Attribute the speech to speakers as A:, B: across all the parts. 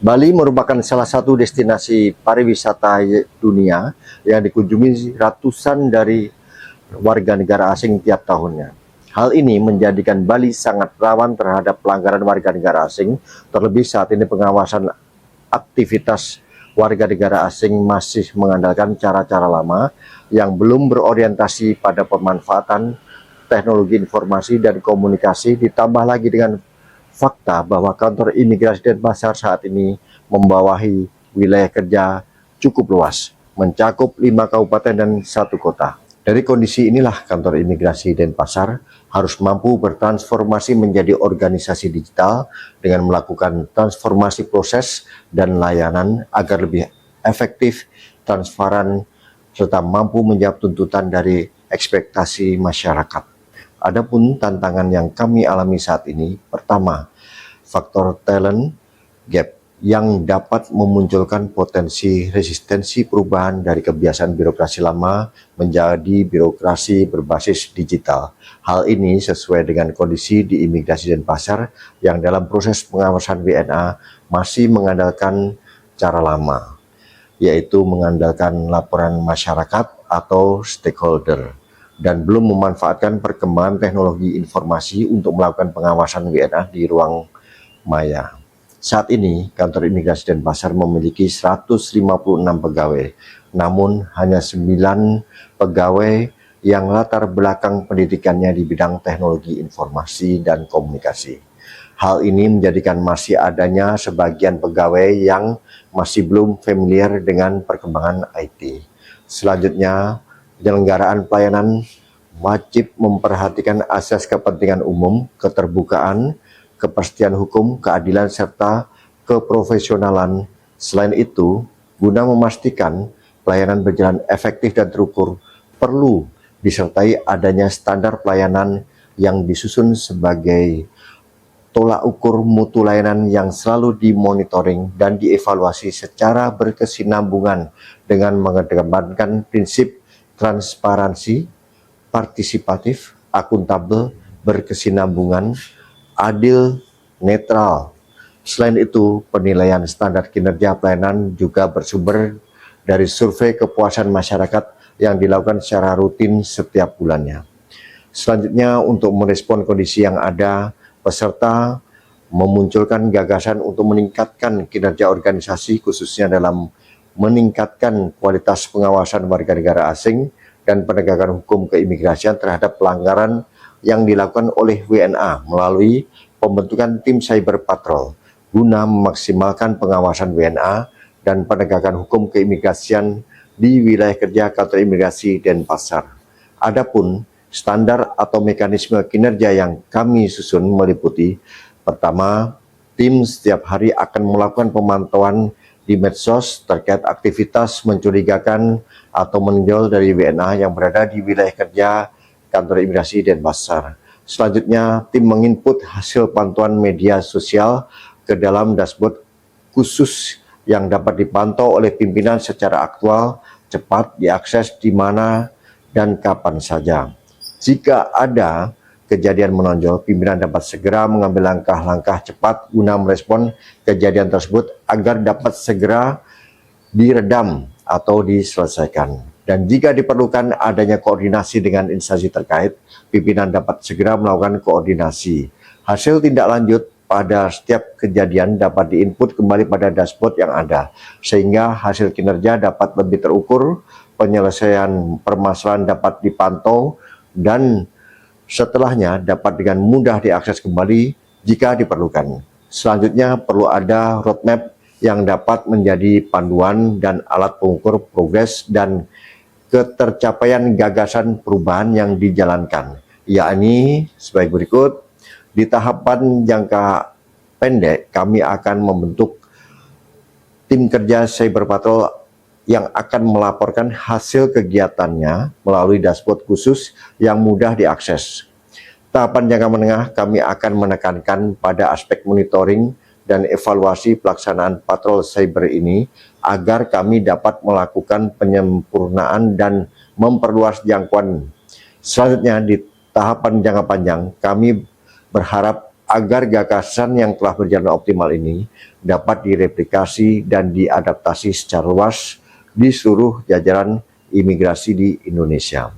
A: Bali merupakan salah satu destinasi pariwisata dunia yang dikunjungi ratusan dari warga negara asing tiap tahunnya. Hal ini menjadikan Bali sangat rawan terhadap pelanggaran warga negara asing, terlebih saat ini pengawasan aktivitas warga negara asing masih mengandalkan cara-cara lama yang belum berorientasi pada pemanfaatan teknologi informasi dan komunikasi, ditambah lagi dengan fakta bahwa kantor imigrasi Denpasar saat ini membawahi wilayah kerja cukup luas, mencakup 5 kabupaten dan 1 kota. Dari kondisi inilah kantor imigrasi Denpasar harus mampu bertransformasi menjadi organisasi digital dengan melakukan transformasi proses dan layanan agar lebih efektif, transparan, serta mampu menjawab tuntutan dari ekspektasi masyarakat. Adapun tantangan yang kami alami saat ini, pertama, faktor talent gap yang dapat memunculkan potensi resistensi perubahan dari kebiasaan birokrasi lama menjadi birokrasi berbasis digital. Hal ini sesuai dengan kondisi di imigrasi Denpasar yang dalam proses pengawasan WNA masih mengandalkan cara lama, yaitu mengandalkan laporan masyarakat atau stakeholder, dan belum memanfaatkan perkembangan teknologi informasi untuk melakukan pengawasan WNA di ruang maya. Saat ini, kantor imigrasi Denpasar memiliki 156 pegawai, namun hanya 9 pegawai yang latar belakang pendidikannya di bidang teknologi informasi dan komunikasi. Hal ini menjadikan masih adanya sebagian pegawai yang masih belum familiar dengan perkembangan IT. Selanjutnya, penyelenggaraan pelayanan wajib memperhatikan asas kepentingan umum, keterbukaan, kepastian hukum, keadilan, serta keprofesionalan. Selain itu, guna memastikan pelayanan berjalan efektif dan terukur, perlu disertai adanya standar pelayanan yang disusun sebagai tolak ukur mutu layanan yang selalu dimonitoring dan dievaluasi secara berkesinambungan dengan mengedepankan prinsip transparansi, partisipatif, akuntabel, berkesinambungan, adil, netral. Selain itu, penilaian standar kinerja pelayanan juga bersumber dari survei kepuasan masyarakat yang dilakukan secara rutin setiap bulannya. Selanjutnya, untuk merespon kondisi yang ada, peserta memunculkan gagasan untuk meningkatkan kinerja organisasi, khususnya dalam meningkatkan kualitas pengawasan warga negara asing dan penegakan hukum keimigrasian terhadap pelanggaran yang dilakukan oleh WNA melalui pembentukan tim cyber patrol guna memaksimalkan pengawasan WNA dan penegakan hukum keimigrasian di wilayah kerja kantor imigrasi Denpasar. Adapun standar atau mekanisme kinerja yang kami susun meliputi: pertama, tim setiap hari akan melakukan pemantauan di medsos terkait aktivitas mencurigakan atau menonjol dari WNA yang berada di wilayah kerja kantor imigrasi Denpasar. Selanjutnya, tim menginput hasil pantauan media sosial ke dalam dashboard khusus yang dapat dipantau oleh pimpinan secara aktual, cepat, diakses di mana dan kapan saja. Jika ada kejadian menonjol, pimpinan dapat segera mengambil langkah-langkah cepat guna merespon kejadian tersebut agar dapat segera diredam atau diselesaikan. Dan jika diperlukan adanya koordinasi dengan instansi terkait, pimpinan dapat segera melakukan koordinasi. Hasil tindak lanjut pada setiap kejadian dapat diinput kembali pada dashboard yang ada, sehingga hasil kinerja dapat lebih terukur, penyelesaian permasalahan dapat dipantau, dan setelahnya dapat dengan mudah diakses kembali jika diperlukan. Selanjutnya perlu ada roadmap yang dapat menjadi panduan dan alat pengukur progres dan ketercapaian gagasan perubahan yang dijalankan, yakni sebagai berikut. Di tahapan jangka pendek, kami akan membentuk tim kerja cyber patrol yang akan melaporkan hasil kegiatannya melalui dashboard khusus yang mudah diakses. Tahapan jangka menengah, kami akan menekankan pada aspek monitoring dan evaluasi pelaksanaan patrol cyber ini agar kami dapat melakukan penyempurnaan dan memperluas jangkauan. Selanjutnya, di tahapan jangka panjang, kami berharap agar gagasan yang telah berjalan optimal ini dapat direplikasi dan diadaptasi secara luas di seluruh jajaran imigrasi di Indonesia.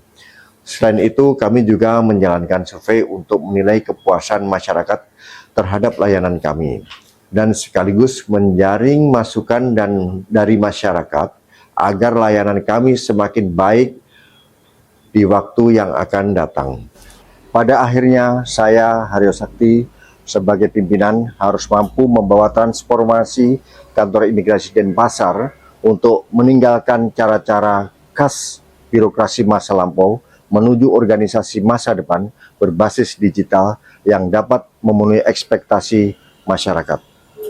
A: Selain itu, kami juga menjalankan survei untuk menilai kepuasan masyarakat terhadap layanan kami dan sekaligus menjaring masukan dari masyarakat agar layanan kami semakin baik di waktu yang akan datang. Pada akhirnya, saya Haryo Sakti sebagai pimpinan harus mampu membawa transformasi kantor imigrasi Denpasar untuk meninggalkan cara-cara khas birokrasi masa lampau menuju organisasi masa depan berbasis digital yang dapat memenuhi ekspektasi masyarakat.